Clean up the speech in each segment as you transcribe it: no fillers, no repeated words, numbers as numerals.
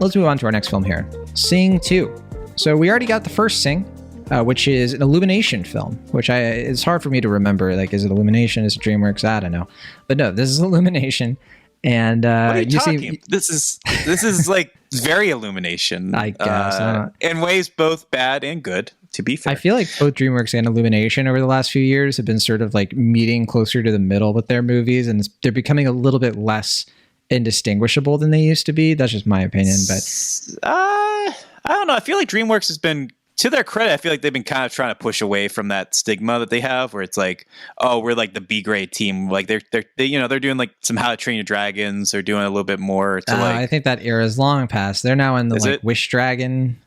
let's move on to our next film here. Sing 2. So we already got the first Sing, which is an Illumination film, which it's hard for me to remember. Like, is it Illumination? Is it DreamWorks? I don't know. But no, this is Illumination. And what are you talking? This is like very Illumination. I guess. In ways both bad and good, to be fair. I feel like both DreamWorks and Illumination over the last few years have been sort of like meeting closer to the middle with their movies, and they're becoming a little bit less indistinguishable than they used to be. That's just my opinion. But I don't know. I feel like DreamWorks has been, to their credit, I feel like they've been kind of trying to push away from that stigma that they have, where it's like, oh, we're like the B grade team. Like they're doing like some How to Train Your Dragons. They're doing a little bit more to like. I think that era is long past. They're now in the like Wish Dragon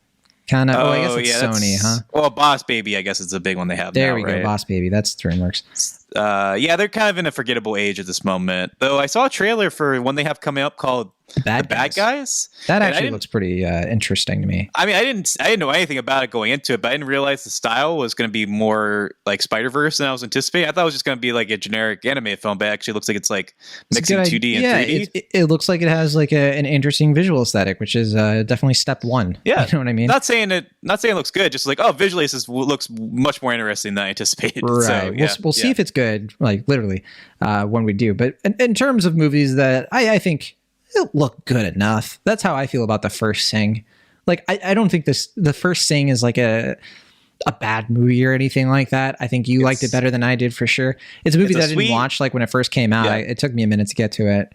kind of. Oh, I guess it's Sony, huh? Well, Boss Baby, I guess it's a big one they have. There now, we go, Boss Baby. That's DreamWorks. Yeah, they're kind of in a forgettable age at this moment. Though I saw a trailer for one they have coming up called The Bad Guys. That actually looks pretty interesting to me. I mean, I didn't know anything about it going into it, but I didn't realize the style was going to be more like Spider-Verse than I was anticipating. I thought it was just going to be like a generic animated film, but it actually looks like it's like mixing 2D and 3D. It looks like it has like an interesting visual aesthetic, which is definitely step one. Yeah, you know what I mean. Not saying it looks good, just like, oh, visually this looks much more interesting than I anticipated. Right. So, yeah, we'll see if it's good, like literally, when we do. But in terms of movies that I think it looked good enough. That's how I feel about the first Sing. Like, I don't think the first Sing is like a bad movie or anything like that. I think you liked it better than I did for sure. It's a movie that I didn't watch like when it first came out. Yeah. It took me a minute to get to it.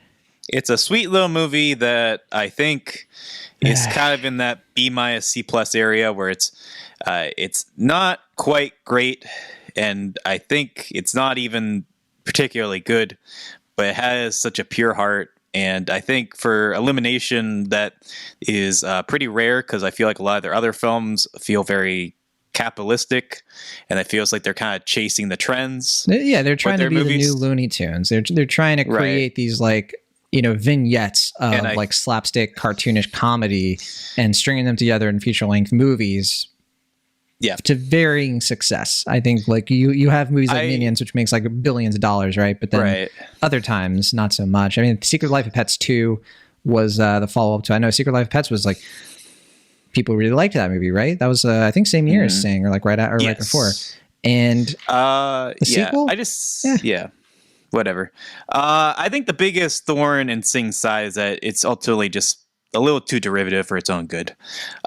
It's a sweet little movie that I think is kind of in that B- C+ area where it's not quite great, and I think it's not even particularly good, but it has such a pure heart. And I think for Illumination, that is pretty rare, because I feel like a lot of their other films feel very capitalistic, and it feels like they're kind of chasing the trends. Yeah, they're trying to be the new Looney Tunes. They're trying to create these like, vignettes of like slapstick cartoonish comedy and stringing them together in feature-length movies. Yeah, to varying success. I think like you have movies like Minions, which makes like billions of dollars, right? But then other times not so much. I mean, Secret Life of Pets 2 was the follow-up to. I know Secret Life of Pets was like, people really liked that movie, right? That was I think same year as Sing, or like right before. And the sequel, whatever. I think the biggest thorn in Sing's side is that it's ultimately just a little too derivative for its own good.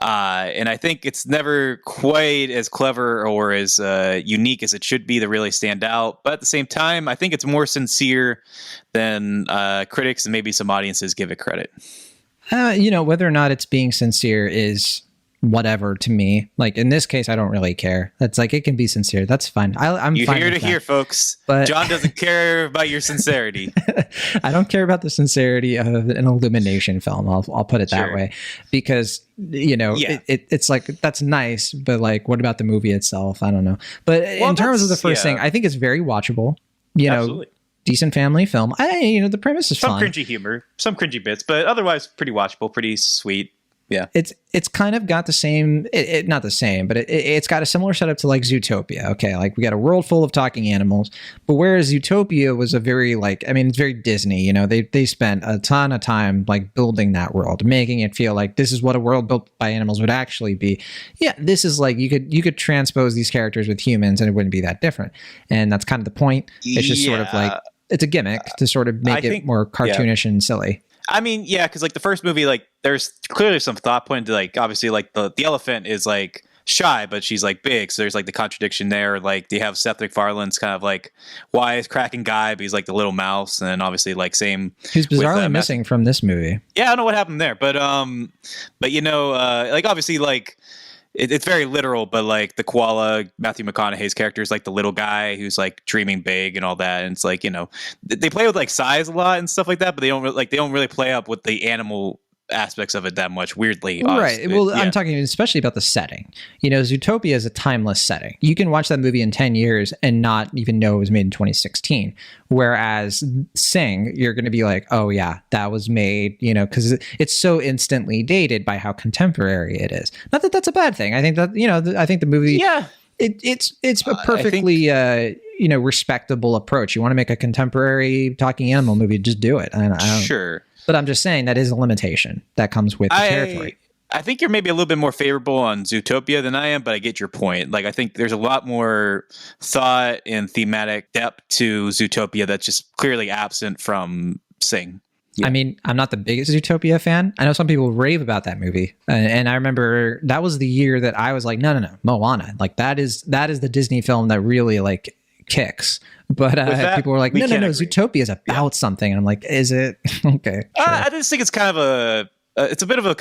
And I think it's never quite as clever or as unique as it should be to really stand out. But at the same time, I think it's more sincere than critics and maybe some audiences give it credit. Whether or not it's being sincere is whatever to me. Like in this case, I don't really care. That's like, it can be sincere. That's fine. I'm fine here with to hear, folks. But John doesn't care about your sincerity. I don't care about the sincerity of an Illumination film. I'll put it that way, because it's like, that's nice, but like, what about the movie itself? I don't know. But in terms of the first thing, I think it's very watchable. Absolutely. Decent family film. The premise is some fun. Cringy humor, some cringy bits, but otherwise pretty watchable, pretty sweet. Yeah, it's kind of got the same, not the same, but it's got a similar setup to like Zootopia. Okay, like we got a world full of talking animals, but whereas Zootopia was a very it's very Disney. They spent a ton of time like building that world, making it feel like this is what a world built by animals would actually be. Yeah, this is like you could transpose these characters with humans and it wouldn't be that different, and that's kind of the point. It's just sort of like it's a gimmick to sort of make it more cartoonish and silly. I mean, yeah, because like the first movie, like there's clearly some thought put into like, obviously like the elephant is like shy, but she's like big. So there's like the contradiction there. Like they have Seth MacFarlane's kind of like wise cracking guy, but he's like the little mouse. And then obviously like same. Who's bizarrely missing from this movie. Yeah, I don't know what happened there, but like obviously like it's very literal, but like the koala, Matthew McConaughey's character is like the little guy who's like dreaming big and all that. And it's like, they play with like size a lot and stuff like that, but they don't really play up with the animal aspects of it that much, weirdly. Right. Well, I'm talking especially about the setting. Zootopia is a timeless setting. You can watch that movie in 10 years and not even know it was made in 2016. Whereas Sing, you're going to be like, oh yeah, that was made, because it's so instantly dated by how contemporary it is. Not that that's a bad thing. I think that, I think the movie It's a perfectly respectable approach. You want to make a contemporary talking animal movie, just do it. I don't, sure. But I'm just saying that is a limitation that comes with the territory. I think you're maybe a little bit more favorable on Zootopia than I am, but I get your point. Like, I think there's a lot more thought and thematic depth to Zootopia that's just clearly absent from Sing. Yeah. I mean, I'm not the biggest Zootopia fan. I know some people rave about that movie. And I remember that was the year that I was like, no, Moana. Like, that is the Disney film that really, like, kicks. But people were like, no, Zootopia is about something. And I'm like, is it? Okay. Sure. I just think it's kind of it's a bit of a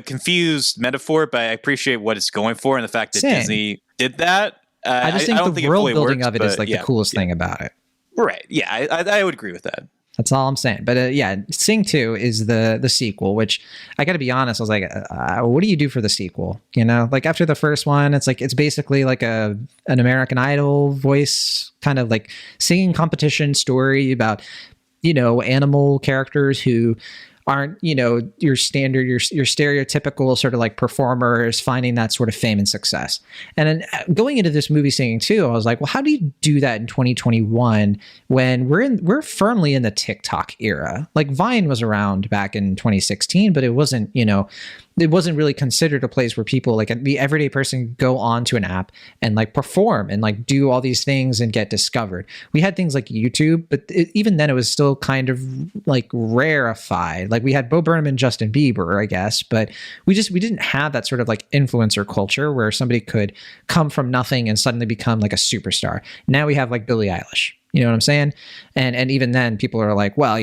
confused metaphor, but I appreciate what it's going for and the fact that Disney did that. I just think the world building of it is like the coolest thing about it. Right. Yeah, I would agree with that. That's all I'm saying. But Sing 2 is the sequel, which I got to be honest, I was like, what do you do for the sequel? You know, like after the first one, it's basically like an American Idol voice kind of like singing competition story about, animal characters who aren't, your standard, your stereotypical sort of like performers finding that sort of fame and success. And then going into this movie Singing 2, I was like, well, how do you do that in 2021 when we're firmly in the TikTok era? Like Vine was around back in 2016, but it wasn't, it wasn't really considered a place where people, like the everyday person, go on to an app and like perform and like do all these things and get discovered. We had things like YouTube, but even then it was still kind of like rarefied. Like we had Bo Burnham and Justin Bieber, I guess, but we didn't have that sort of like influencer culture where somebody could come from nothing and suddenly become like a superstar. Now we have like Billie Eilish. You know what I'm saying? And even then people are like, well,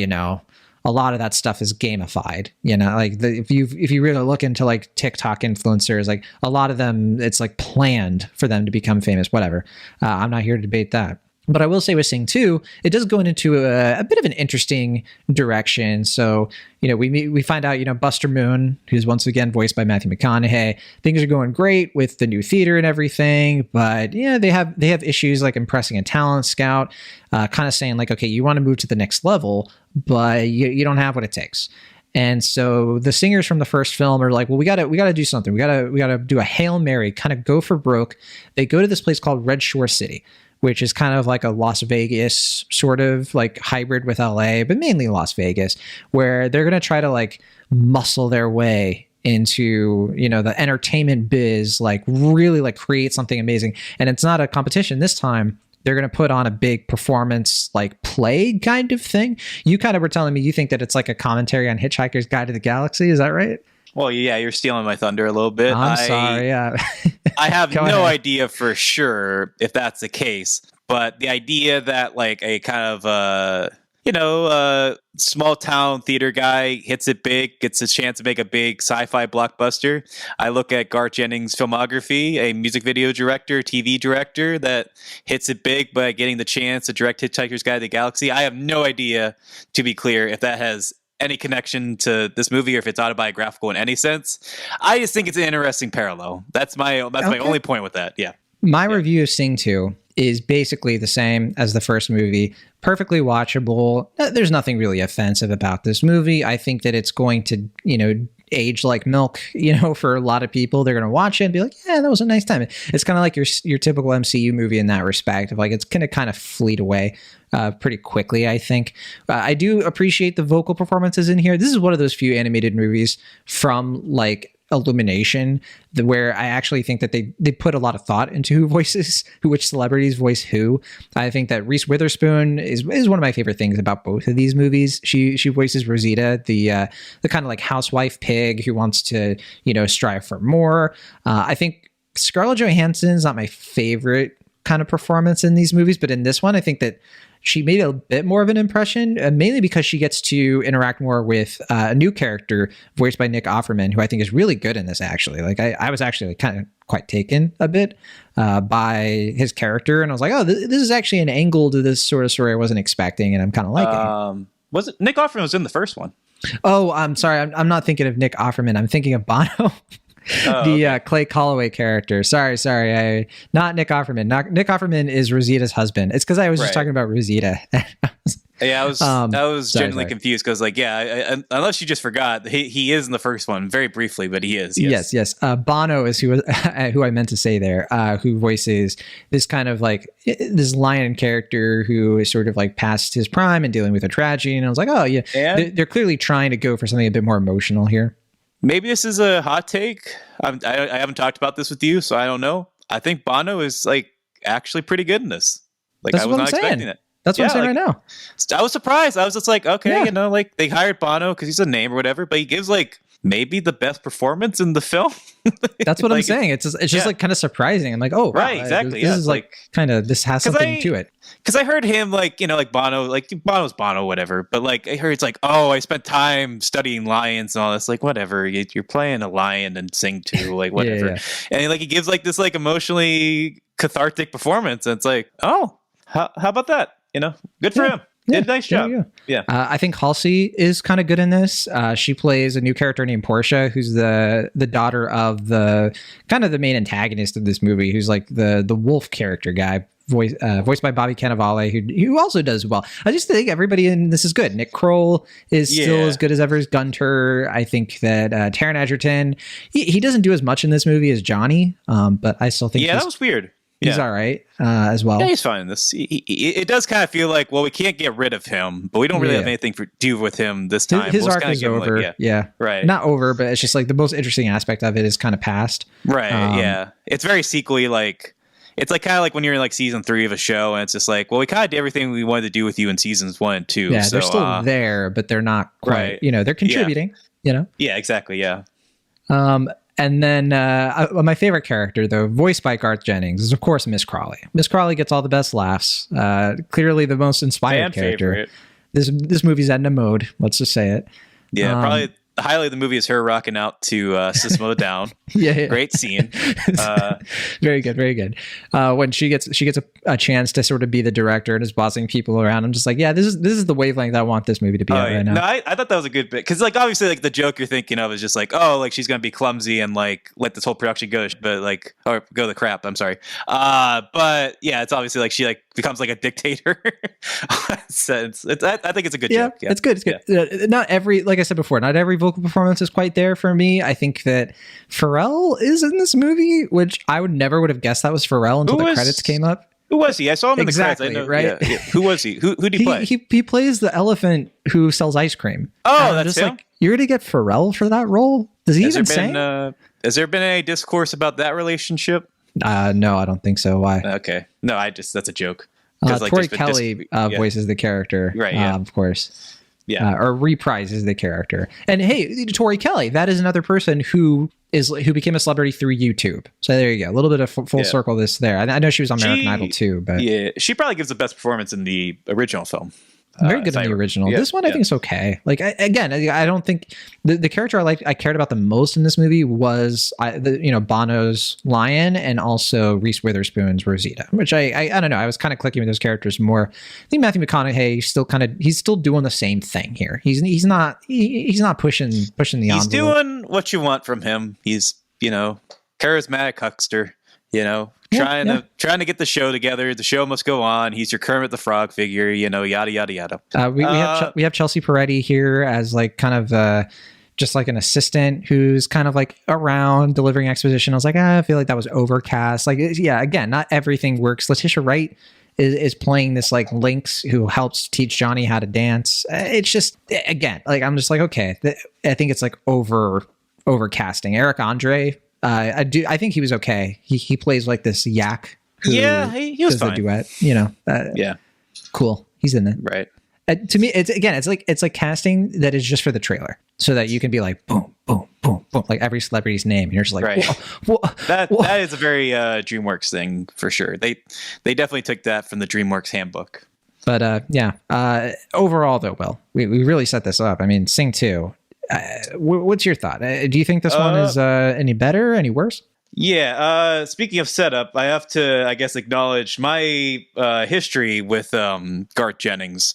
a lot of that stuff is gamified, like if you really look into like TikTok influencers, like a lot of them, it's like planned for them to become famous, whatever. I'm not here to debate that. But I will say with Sing 2, it does go into a bit of an interesting direction. So, we find out, Buster Moon, who's once again voiced by Matthew McConaughey, things are going great with the new theater and everything. But they have issues like impressing a talent scout, kind of saying like, okay, you want to move to the next level, but you don't have what it takes. And so the singers from the first film are like, well, we gotta do something. We gotta do a Hail Mary, kind of go for broke. They go to this place called Red Shore City, which is kind of like a Las Vegas sort of like hybrid with LA, but mainly Las Vegas, where they're going to try to like muscle their way into, the entertainment biz, like really like create something amazing. And it's not a competition this time. They're going to put on a big performance, like play kind of thing. You kind of were telling me you think that it's like a commentary on Hitchhiker's Guide to the Galaxy. Is that right? Well, yeah, you're stealing my thunder a little bit. I'm sorry, yeah. I have no idea for sure if that's the case, but the idea that like a kind of small town theater guy hits it big, gets a chance to make a big sci-fi blockbuster. I look at Garth Jennings' filmography, a music video director, TV director that hits it big by getting the chance to direct Hitchhiker's Guide to the Galaxy. I have no idea, to be clear, if that has any connection to this movie or if it's autobiographical in any sense. I just think it's an interesting parallel. That's my only point with that. Yeah. My review of Sing 2 is basically the same as the first movie. Perfectly watchable. There's nothing really offensive about this movie. I think that it's going to, age like milk, for a lot of people. They're going to watch it and be like, yeah, that was a nice time. It's kind of like your typical MCU movie in that respect of like, it's going to kind of fleet away pretty quickly, I think. I do appreciate the vocal performances in here. This is one of those few animated movies from like Illumination where I actually think that they put a lot of thought into which celebrities voice who. I think that Reese Witherspoon is one of my favorite things about both of these movies. She voices Rosita, the kind of like housewife pig who wants to strive for more. I think Scarlett Johansson is not my favorite kind of performance in these movies, but in this one I think that she made a bit more of an impression, mainly because she gets to interact more with a new character voiced by Nick Offerman, who I think is really good in this, actually. Like, I was actually kind of quite taken a bit by his character, and I was like, oh, this is actually an angle to this sort of story I wasn't expecting, and I'm kind of liking it. Was it Nick Offerman was in the first one? Oh, I'm sorry. I'm not thinking of Nick Offerman. I'm thinking of Bono. The Clay Calloway character. Sorry. Not Nick Offerman. Nick Offerman is Rosita's husband. It's because I was just talking about Rosita. Yeah, I was genuinely confused because, like, unless you just forgot, he is in the first one very briefly, but he is. Yes. Bono is who I meant to say there, who voices this kind of like this lion character who is sort of like past his prime and dealing with a tragedy. And I was like, oh yeah, they're clearly trying to go for something a bit more emotional here. Maybe this is a hot take. I haven't talked about this with you, so I don't know. I think Bono is like actually pretty good in this. Like, I was not expecting it. That's what I'm saying right now. I was surprised. I was just like, okay, like they hired Bono because he's a name or whatever, but he gives like maybe the best performance in the film. That's what I'm saying. It's just like kind of surprising. I'm like, oh, wow, right, exactly. This is like kind of, this has something to it. Because I heard him like, like Bono's Bono, whatever. But like I heard it's like, oh, I spent time studying lions and all this. Like, whatever. You're playing a lion and sing to, like, whatever. And like he gives like this like emotionally cathartic performance. And it's like, oh, how about that? Good for him. Did a nice job. Yeah. I think Halsey is kind of good in this. She plays a new character named Portia, who's the daughter of the kind of the main antagonist of this movie, who's like the wolf character guy, voiced by Bobby Cannavale, who also does well. I just think everybody in this is good. Nick Kroll is still as good as ever as Gunter. I think that Taron Egerton, he doesn't do as much in this movie as Johnny, but I still think that was weird. He's all right as well. Yeah, he's fine in this. It does kind of feel like, well, we can't get rid of him, but we don't really have anything to do with him this time. His arc is over. Like, right. Not over, but it's just like the most interesting aspect of it is kind of past. Right. It's very sequely like. It's like kind of like when you're in like season 3 of a show, and it's just like, well, we kind of did everything we wanted to do with you in seasons 1 and 2. Yeah, so, they're still there, but they're not quite. Right. They're contributing. Yeah, exactly. Yeah. And then my favorite character, though, voiced by Garth Jennings, is, of course, Miss Crawley. Miss Crawley gets all the best laughs. Clearly the most inspired character. Favorite. This movie's Edna Mode. Let's just say it. Yeah, probably the highlight of the movie is her rocking out to System of a Down. Great scene. Very good, very good. When she gets a chance to sort of be the director and is bossing people around, I'm just like, this is the wavelength I want this movie to be at right now. No, I thought that was a good bit because, like, obviously, like the joke you're thinking of is just like, oh, like she's gonna be clumsy and like let this whole production go, but like, or go to crap. I'm sorry. But yeah, it's obviously like she like becomes like a dictator. I think it's a good joke. Yeah, it's good. It's good. Yeah. Not every, like I said before, not every vocal performance is quite there for me. I think that Pharrell is in this movie, which I would have guessed that was Pharrell until the credits came up. Who was he? I saw him in the credits. I know, right? Yeah. Who was he? Who did he play? He plays the elephant who sells ice cream. Oh, that's him? Like, you're going to get Pharrell for that role? Does he even sing? Has there been any discourse about that relationship? No, I don't think so. Why? Okay. No, that's a joke. Tori Kelly voices the character, right? Yeah. Of course. Yeah. Or reprises the character. And hey, Tori Kelly, that is another person who became a celebrity through YouTube. So there you go. A little bit of full circle there. I know she was on American Idol too, but she probably gives the best performance in the original film. Very good in the original. This one I think is okay. Like I don't think the character I cared about the most in this movie was Bono's lion and also Reese Witherspoon's Rosita, which I don't know. I was kind of clicking with those characters more. I think Matthew McConaughey he's still doing the same thing here. He's not pushing the envelope. He's doing what you want from him. He's charismatic huckster. Trying to get the show together. The show must go on. He's your Kermit the Frog figure, yada yada yada. We have Chelsea Peretti here as like kind of just like an assistant who's kind of like around delivering exposition. I was like, I feel like that was overcast. Like, again, not everything works. Letitia Wright is playing this like Lynx who helps teach Johnny how to dance. It's just, again, like I'm just like, okay, I think it's like overcasting. Eric André. I think he was okay. He plays like this yak. He was does fine. The duet. Cool. He's in it. Right. To me, it's like casting that is just for the trailer, so that you can be like boom, boom, boom, boom, like every celebrity's name, and you're just like, right. Whoa. That is a very DreamWorks thing for sure. They definitely took that from the DreamWorks handbook. But overall though, Will, we really set this up. I mean, Sing 2. What's your thought? Do you think this one is any better, any worse? Yeah. Speaking of setup, I have to, I guess, acknowledge my history with Garth Jennings.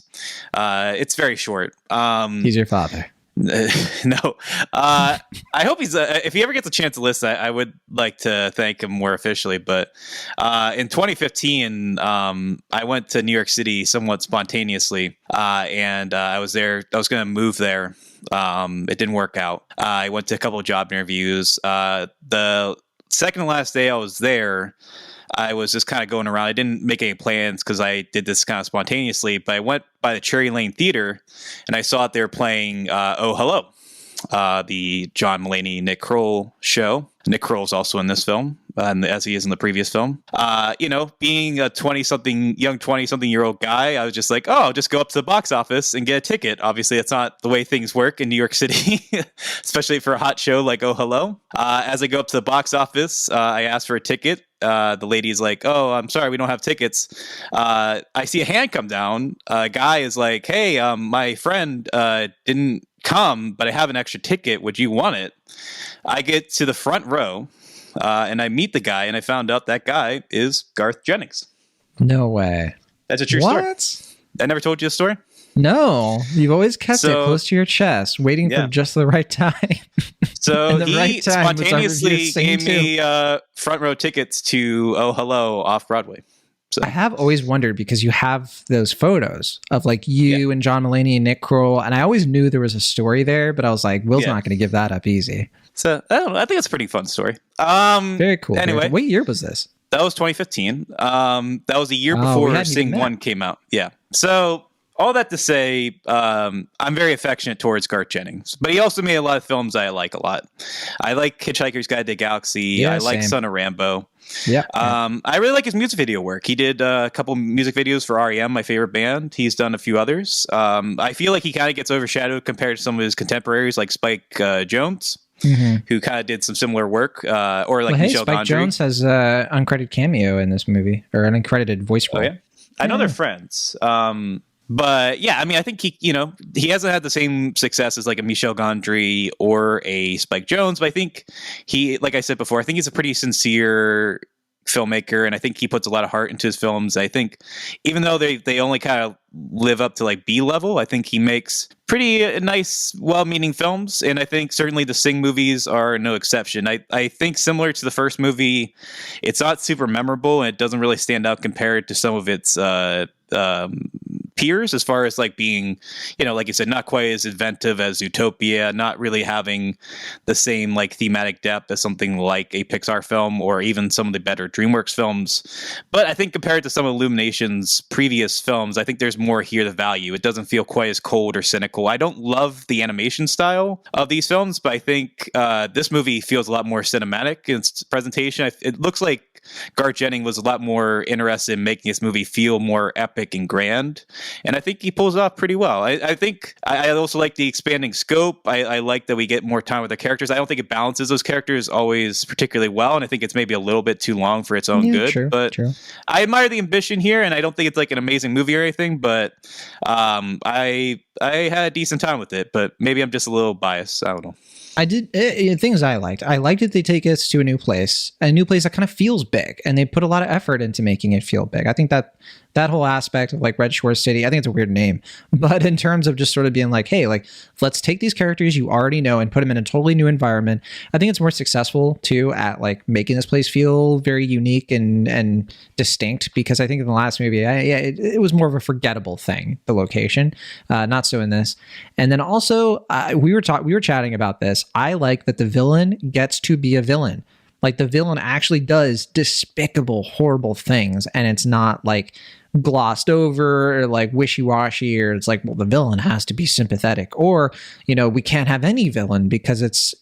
It's very short. He's your father. No. I hope he's if he ever gets a chance to listen, I would like to thank him more officially. But in 2015, I went to New York City somewhat spontaneously, and I was there. I was going to move there. It didn't work out. I went to a couple of job interviews. The second to last day I was there, I was just kind of going around. I didn't make any plans because I did this kind of spontaneously, but I went by the Cherry Lane Theater and I saw it. They were playing Oh Hello, the John Mulaney, Nick Kroll show. Nick Kroll is also in this film, as he is in the previous film. Being a young 20-something-year-old guy, I was just like, oh, I'll just go up to the box office and get a ticket. Obviously, that's not the way things work in New York City, especially for a hot show like Oh Hello. As I go up to the box office, I asked for a ticket. The lady's like, oh, I'm sorry, we don't have tickets. I see a hand come down. A guy is like, hey, my friend didn't come, but I have an extra ticket. Would you want it? I get to the front row and I meet the guy, and I found out that guy is Garth Jennings. No way. That's a true story. I never told you a story? No, you've always kept it close to your chest, waiting for just the right time. So the he right time spontaneously gave me front row tickets to Oh Hello off Broadway. So I have always wondered, because you have those photos of like you and John Mulaney and Nick Kroll, and I always knew there was a story there, but I was like, Will's not going to give that up easy. So I don't know. I think it's a pretty fun story. Very cool. Anyway, what year was this? That was 2015. That was a year before Sing 1 came out. Yeah. So all that to say, I'm very affectionate towards Garth Jennings, but he also made a lot of films I like a lot. I like Hitchhiker's Guide to the Galaxy. Yeah, I like same. Son of Rambo. Yeah. I really like his music video work. He did a couple music videos for REM, my favorite band. He's done a few others. I feel like he kind of gets overshadowed compared to some of his contemporaries like Spike Jonze. Mm-hmm. Who kind of did some similar work, or like Michel Spike Gondry. Jonze has an uncredited cameo in this movie, or an uncredited voice role. Oh, yeah? I know they're friends. But yeah, I mean, I think he hasn't had the same success as like a Michel Gondry or a Spike Jonze, but I think like I said before, I think he's a pretty sincere filmmaker, and I think he puts a lot of heart into his films. I think even though they only kind of live up to like B level, I think he makes pretty nice, well-meaning films, and I think certainly the Sing movies are no exception. I think similar to the first movie, it's not super memorable, and it doesn't really stand out compared to some of its peers, as far as like being, like you said, not quite as inventive as Zootopia, not really having the same like thematic depth as something like a Pixar film or even some of the better DreamWorks films. But I think compared to some of Illumination's previous films, I think there's more here to value. It doesn't feel quite as cold or cynical. I don't love the animation style of these films, but I think this movie feels a lot more cinematic in its presentation. It looks like Garth Jennings was a lot more interested in making this movie feel more epic and grand, and I think he pulls it off pretty well. I think I also like the expanding scope. I like that we get more time with the characters. I don't think it balances those characters always particularly well, and I think it's maybe a little bit too long for its own good. True. I admire the ambition here, and I don't think it's like an amazing movie or anything, but I had a decent time with it, but maybe I'm just a little biased. I don't know. I did things I liked. I liked that they take us to a new place that kind of feels big, and they put a lot of effort into making it feel big. I think that whole aspect of like Red Shore City, I think it's a weird name, but in terms of just sort of being like, hey, like let's take these characters you already know and put them in a totally new environment. I think it's more successful too at like making this place feel very unique and distinct, because I think in the last movie, it was more of a forgettable thing, the location, not so in this. And then also we were chatting about this. I like that the villain gets to be a villain. Like the villain actually does despicable, horrible things, and it's not like glossed over or like wishy-washy, or it's like, well, the villain has to be sympathetic, or we can't have any villain because it's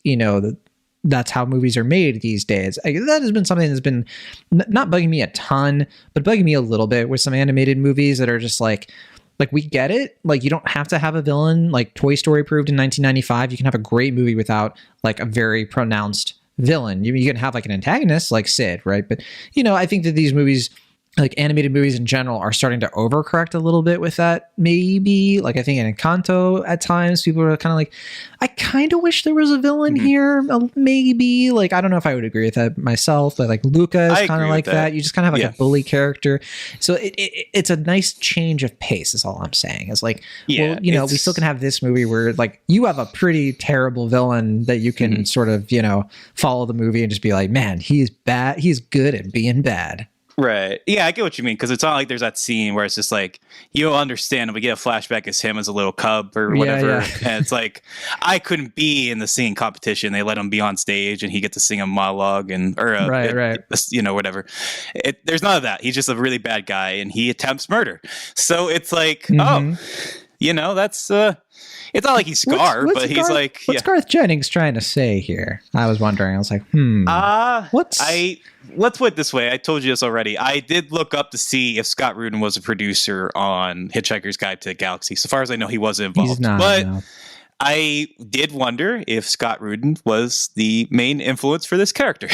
that's how movies are made these days. That has been something that's been not bugging me a ton, but bugging me a little bit with some animated movies that are just like we get it. Like you don't have to have a villain. Like Toy Story proved in 1995, you can have a great movie without like a very pronounced villain. You can have like an antagonist like Sid, right? But I think that these movies like animated movies in general are starting to overcorrect a little bit with that. Maybe like I think in Encanto at times people are kind of like, I kind of wish there was a villain here. Maybe like, I don't know if I would agree with that myself, but like Luca is kind of like that. You just kind of have like a bully character. So it's a nice change of pace is all I'm saying. It's like, well, you know, we still can have this movie where like you have a pretty terrible villain that you can sort of, you know, follow the movie and just be like, man, he's bad. He's good at being bad. Right. Yeah, I get what you mean, because it's not like there's that scene where it's just like, you'll understand, and we get a flashback as him as a little cub or whatever. And it's like, I couldn't be in the singing competition. They let him be on stage and he gets to sing a monologue you know, whatever. There's none of that. He's just a really bad guy and he attempts murder. So it's like, oh, you know, that's... it's not like he's Scar, but he's like... What's Garth Jennings trying to say here? I was wondering. I was like, let's put it this way. I told you this already. I did look up to see if Scott Rudin was a producer on Hitchhiker's Guide to the Galaxy. So far as I know, he wasn't involved. He's not, but no. I did wonder if Scott Rudin was the main influence for this character.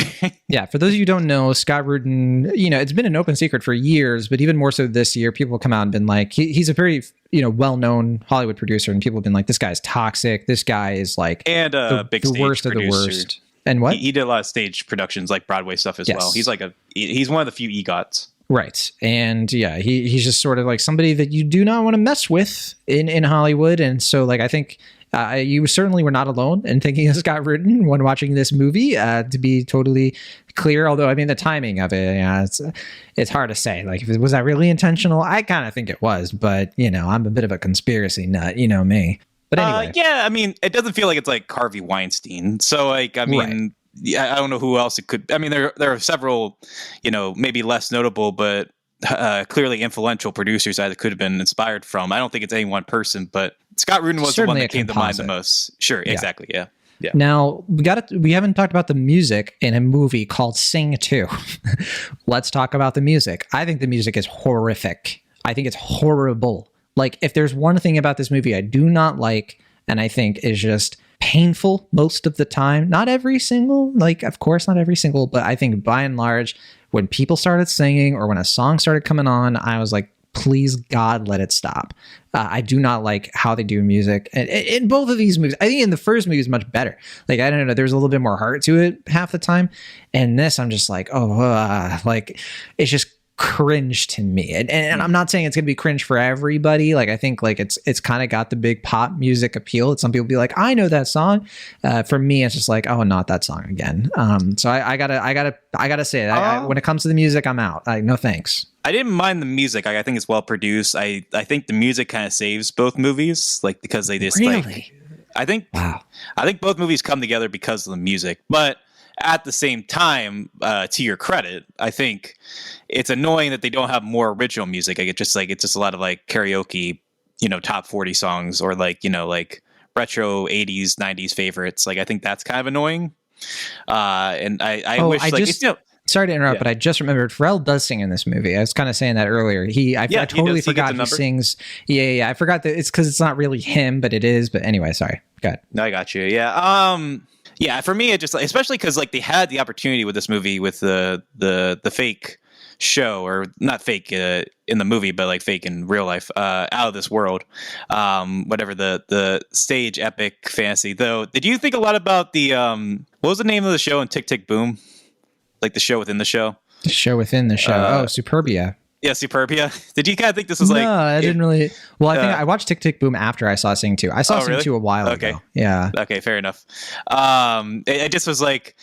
Yeah, for those of you who don't know, Scott Rudin, you know, it's been an open secret for years, but even more so this year, people have come out and been like, he's a very, you know, well-known Hollywood producer, and people have been like, this guy's toxic. This guy is like and big the worst producer. of the worst. And what? He did a lot of stage productions, like Broadway stuff as well. He's like he's one of the few EGOTs. Right. And yeah, he's just sort of like somebody that you do not want to mess with in Hollywood. And so like, I think you certainly were not alone in thinking of Scott Rudin when watching this movie, to be totally clear. Although, I mean, the timing of it, yeah, it's hard to say. Like, was that really intentional? I kind of think it was, but you know, I'm a bit of a conspiracy nut, you know me. But anyway. Yeah, I mean, it doesn't feel like it's like Harvey Weinstein. So like, I mean, I don't know who else it could. I mean, there are several, you know, maybe less notable, but clearly influential producers that it could have been inspired from. I don't think it's any one person, but Scott Rudin was certainly the one that came to mind the most. Sure, exactly, yeah. Yeah. Now we haven't talked about the music in a movie called Sing 2. Let's talk about the music. I think the music is horrific. I think it's horrible. Like, if there's one thing about this movie I do not like, and I think is just painful most of the time, not every single, like, of course, not every single, but I think by and large, when people started singing or when a song started coming on, I was like, please God, let it stop. I do not like how they do music in both of these movies. I think in the first movie is much better. Like, I don't know, there's a little bit more heart to it half the time. And this, I'm just like, like, it's just cringe to me. And I'm not saying it's going to be cringe for everybody. Like, I think like it's kind of got the big pop music appeal. Some people be like, I know that song. For me, it's just like, oh, not that song again. So I gotta say that when it comes to the music, I'm out. No thanks. I didn't mind the music. I think it's well produced. I think the music kind of saves both movies, like, because they just like, I think both movies come together because of the music. But at the same time, to your credit, I think it's annoying that they don't have more original music. Like, it's just a lot of like karaoke, you know, top 40 songs, or like, you know, like retro 80s, 90s favorites. Like, I think that's kind of annoying. And I wish sorry to interrupt, but I just remembered Pharrell does sing in this movie. I was kind of saying that earlier. I totally forgot he sings. Yeah. I forgot that it's because it's not really him, but it is. But anyway, sorry. Go ahead. No, I got you. Yeah. Yeah, for me, it just, especially because like they had the opportunity with this movie with the fake show, or not fake in the movie, but like fake in real life, Out of This World, whatever the stage epic fantasy. Though, did you think a lot about the what was the name of the show in Tick Tick Boom? Like the show within the show. The show within the show. Superbia. Yeah, Superbia. Did you kind of think this was like... No, I didn't really... Well, I think I watched Tick Tick Boom after I saw Sing 2. I saw Sing 2 a while ago. Yeah. Okay, fair enough. It just was like...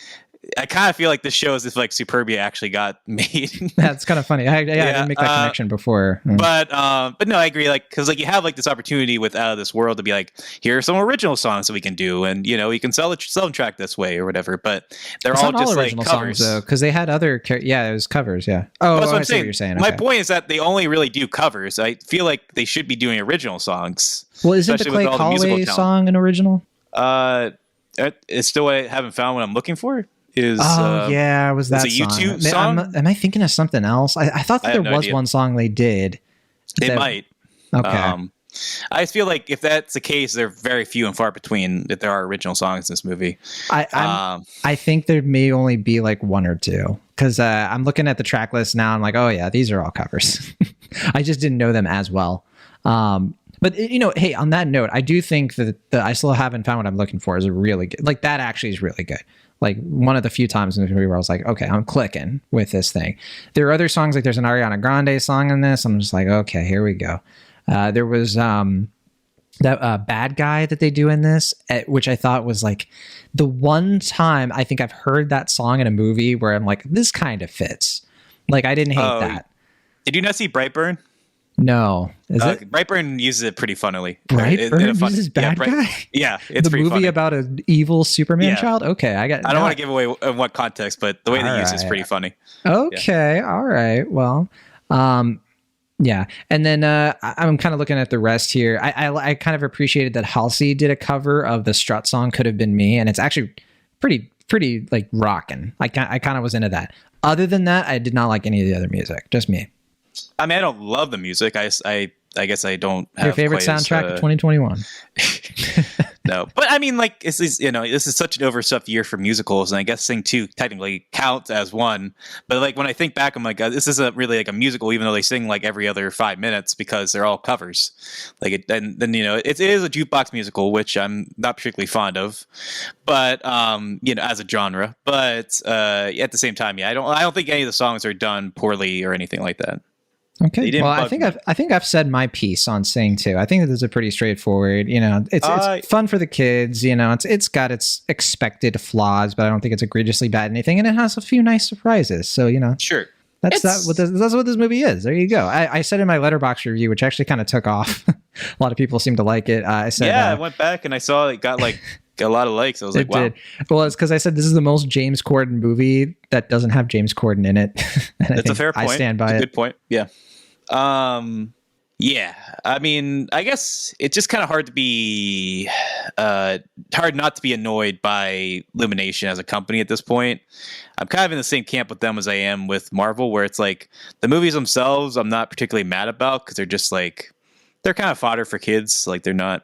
I kind of feel like this show is if like Superbia actually got made. That's kind of funny. I didn't make that connection before. But no, I agree. Like, because like you have like this opportunity with Out of This World to be like, here are some original songs that we can do, and you know, you can sell a soundtrack this way or whatever. But they're all just like covers, songs, though, because they had other. It was covers. Yeah. Oh, that's what I'm saying. What you're saying. My point is that they only really do covers. I feel like they should be doing original songs. Well, isn't the Clay Calloway song an original? It's still what I haven't found what I'm looking for. Was that a YouTube song? Am I thinking of something else? I thought that there was one song they did. They might. Okay. I just feel like if that's the case, they're very few and far between that there are original songs in this movie. I think there may only be like one or two, because I'm looking at the track list now. I'm like, oh yeah, these are all covers. I just didn't know them as well. But you know, hey, on that note, I do think that I Still Haven't Found What I'm Looking For is a really good, like that actually is really good. Like one of the few times in the movie where I was like, okay, I'm clicking with this thing. There are other songs, like there's an Ariana Grande song in this. I'm just like, okay, here we go. There was that Bad Guy that they do in this, which I thought was like the one time I think I've heard that song in a movie where I'm like, this kind of fits. Like I didn't hate that. Did you not see Brightburn? No. Is it? Brightburn uses it pretty funnily. Brightburn uses Bad Guy? Yeah, it's the pretty movie funny. About an evil Superman child? Okay, I don't want to give away in what context, but the way they use it is pretty funny. Okay, all right. Well, yeah. And then I'm kind of looking at the rest here. I kind of appreciated that Halsey did a cover of the Strut song Could Have Been Me, and it's actually pretty like rocking. I kind of was into that. Other than that, I did not like any of the other music. Just me. I mean, I don't love the music. I guess I don't have your favorite soundtrack of 2021. No, but I mean, like this is such an overstuffed year for musicals, and I guess Sing 2 technically counts as one. But like when I think back, I'm like, this isn't really like a musical, even though they sing like every other 5 minutes because they're all covers. Like it, and then it is a jukebox musical, which I'm not particularly fond of, but as a genre. But at the same time, I don't think any of the songs are done poorly or anything like that. Okay. Well, I think I've said my piece on Sing 2. I think that this is pretty straightforward. It's fun for the kids. It's got its expected flaws, but I don't think it's egregiously bad anything, and it has a few nice surprises. So sure. That's what this movie is. There you go. I said in my Letterboxd review, which actually kind of took off. A lot of people seem to like it. I said, I went back and I saw it got like a lot of likes. I was like, wow. Did. Well, it's because I said this is the most James Corden movie that doesn't have James Corden in it. That's a fair point. I stand by it. Good point. Yeah. Yeah. I mean, I guess it's just kind of hard not to be annoyed by Illumination as a company at this point. I'm kind of in the same camp with them as I am with Marvel, where it's like the movies themselves I'm not particularly mad about because they're just like they're kind of fodder for kids. Like they're not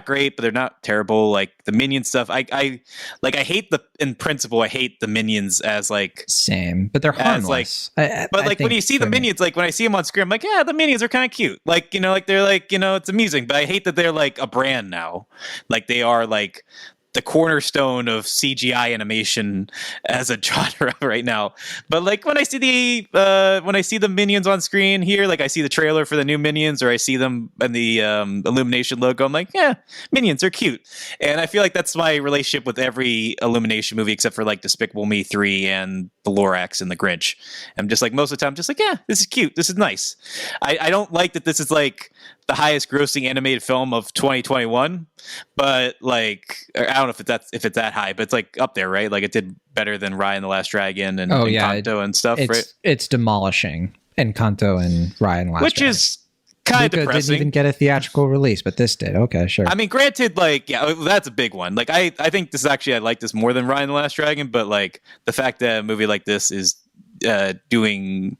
great, but they're not terrible. Like the Minion stuff, I hate in principle, I hate the Minions as like same, but they're harmless. When you see the Minions, like when I see them on screen, I'm like, yeah, the Minions are kind of cute. Like they're like it's amusing. But I hate that they're like a brand now. Like they are like the cornerstone of CGI animation as a genre right now. But like when I see the Minions on screen here, like I see the trailer for the new Minions, or I see them and the Illumination logo, I'm like, yeah, Minions are cute. And I feel like that's my relationship with every Illumination movie except for like Despicable Me 3 and The Lorax and The Grinch. I'm just like most of the time, just like, yeah, this is cute. This is nice. I don't like that this is like the highest grossing animated film of 2021, but like I don't know if it's that high, but it's like up there, right? Like it did better than Raya and the Last Dragon and Encanto and stuff, right? It's demolishing Encanto and Raya and the Last Dragon. Which is kind of depressing. Didn't even get a theatrical release, but this did. Okay, sure. I mean, granted, like, yeah, that's a big one. Like, I think this is actually, I like this more than Raya and the Last Dragon, but like the fact that a movie like this is doing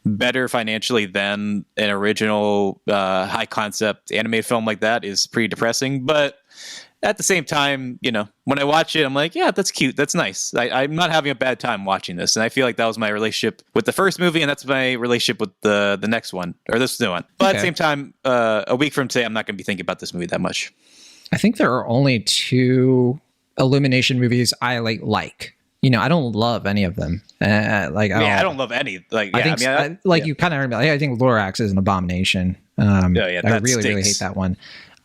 better financially than an original high concept animated film like that is pretty depressing. But at the same time, when I watch it, I'm like, yeah, that's cute. That's nice. I'm not having a bad time watching this. And I feel like that was my relationship with the first movie. And that's my relationship with the next one or this new one. But at the same time, a week from today, I'm not going to be thinking about this movie that much. I think there are only 2 Illumination movies I like. I don't love any of them. I don't love any. Like, I think, you kind of heard about. I think Lorax is an abomination. I really hate that one.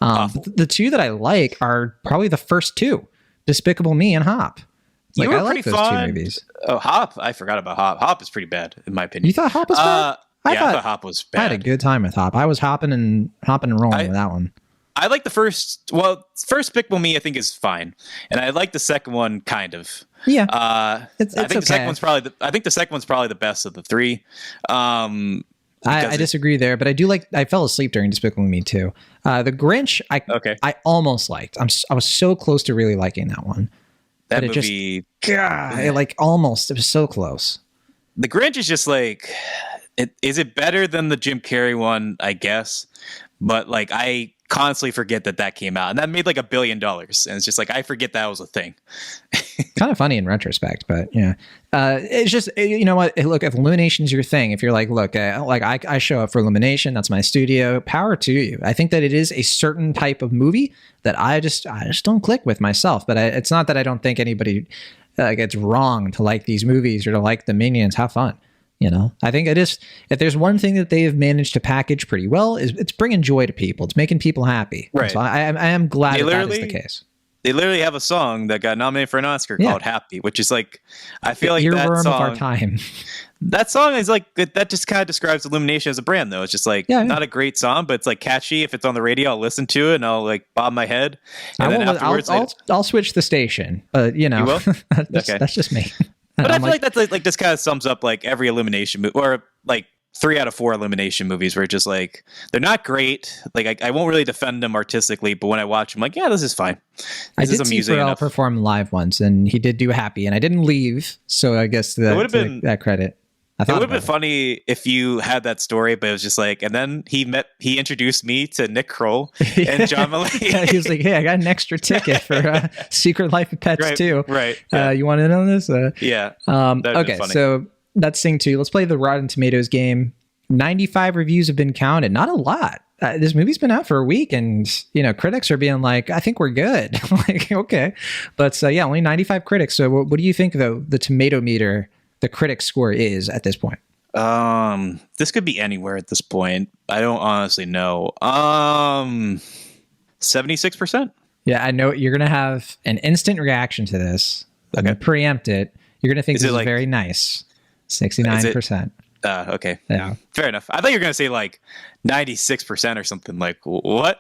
The 2 that I like are probably the first 2, Despicable Me and Hop. Like, I like those 2 movies. Oh, Hop! I forgot about Hop. Hop is pretty bad in my opinion. You thought Hop was bad? I thought Hop was bad. I had a good time with Hop. I was hopping and rolling with that one. I like the first Despicable Me, I think, is fine, and I like the second one kind of. Yeah, I think the second one's probably the best of the 3. I disagree there, but I do like. I fell asleep during Despicable Me too. The Grinch, I almost liked. I was so close to really liking that one. That movie, it was so close. The Grinch is just like, is it better than the Jim Carrey one? I guess. but like I constantly forget that came out, and that made like $1 billion, and it's just like I forget that was a thing. Kind of funny in retrospect, but yeah, it's just, you know what? Look, if Illumination's your thing, if you're like, look, I show up for Illumination, that's my studio. Power to you. I think that it is a certain type of movie that I just don't click with myself. But it's not that I don't think anybody it's wrong to like these movies or to like the Minions. Have fun. You know, I think it is. If there's one thing that they have managed to package pretty well, is it's bringing joy to people. It's making people happy. Right. So I am glad that is the case. They literally have a song that got nominated for an Oscar called "Happy," which is like, I feel like that song. Of our time. That song is like that. Just kind of describes Illumination as a brand, though. It's just like not a great song, but it's like catchy. If it's on the radio, I'll listen to it and I'll like bob my head. And then afterwards, I'll switch the station. But you know, you will? that's just me. But I feel like that's like this kind of sums up like every Illumination movie, or like 3 out of 4 Illumination movies, where just like they're not great. Like I won't really defend them artistically, but when I watch them, like, yeah, this is fine. I did see Pharrell perform live once, and he did do "Happy," and I didn't leave, so I guess that would have been that credit. It would have been funny if you had that story, but it was just like, and then he introduced me to Nick Kroll and John Mulaney. Yeah, he was like, "Hey, I got an extra ticket for Secret Life of Pets 2. Right. Yeah. You want in on this?" Yeah. Okay, so that's Sing 2. Let's play the Rotten Tomatoes game. 95 reviews have been counted. Not a lot. This movie's been out for a week, and you know, critics are being like, "I think we're good." Like, okay, but yeah, only 95 critics. So, what do you think though? The tomato meter, the critic score is at this point? This could be anywhere at this point. I don't honestly know. 76%. Yeah, I know you're gonna have an instant reaction to this. I'm gonna preempt it. You're gonna think this is very nice. 69%. Okay. Yeah. Fair enough. I thought you were gonna say like 96% or something. Like what?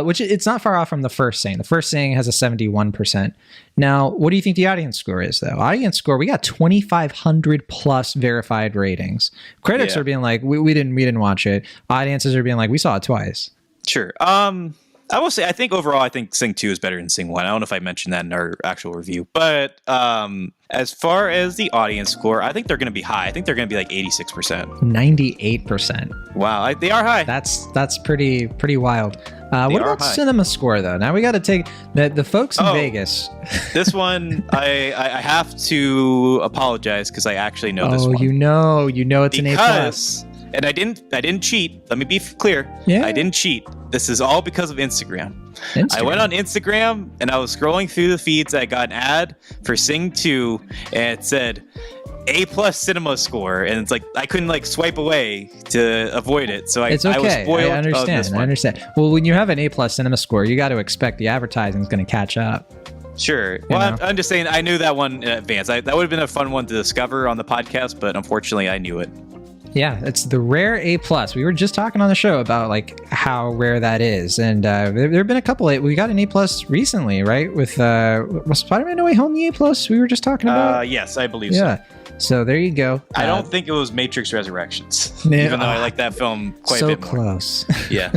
Which it's not far off from the first Sing. The first Sing has a 71%. Now, what do you think the audience score is, though? Audience score, we got 2,500 plus verified ratings. Critics are being like, we didn't watch it. Audiences are being like, we saw it twice. Sure. I will say, I think overall, I think Sing 2 is better than Sing 1. I don't know if I mentioned that in our actual review, but as far as the audience score, I think they're going to be high. I think they're going to be like 86%. 98%. Wow, they are high. That's pretty wild. What about cinema score, though? Now we got to take the folks in Vegas. This one, I have to apologize because I actually know this one. You know it's an A+. And I didn't cheat. Let me be clear. Yeah. I didn't cheat. This is all because of Instagram. I went on Instagram and I was scrolling through the feeds. I got an ad for Sing 2 and it said A+ cinema score. And it's like, I couldn't like swipe away to avoid it. So it's okay. I was spoiled. I understand. Well, when you have an A+ cinema score, you got to expect the advertising is going to catch up. Sure. Well, I'm just saying I knew that one in advance. That would have been a fun one to discover on the podcast, but unfortunately I knew it. Yeah, it's the rare A+. We were just talking on the show about like how rare that is, and there have been a couple. We got an A+ recently, right? With was Spider-Man No Way Home the A+? We were just talking about. Yes, I believe so. Yeah. So there you go. I don't think it was Matrix Resurrections, even though I like that film quite a bit more. So close. Yeah.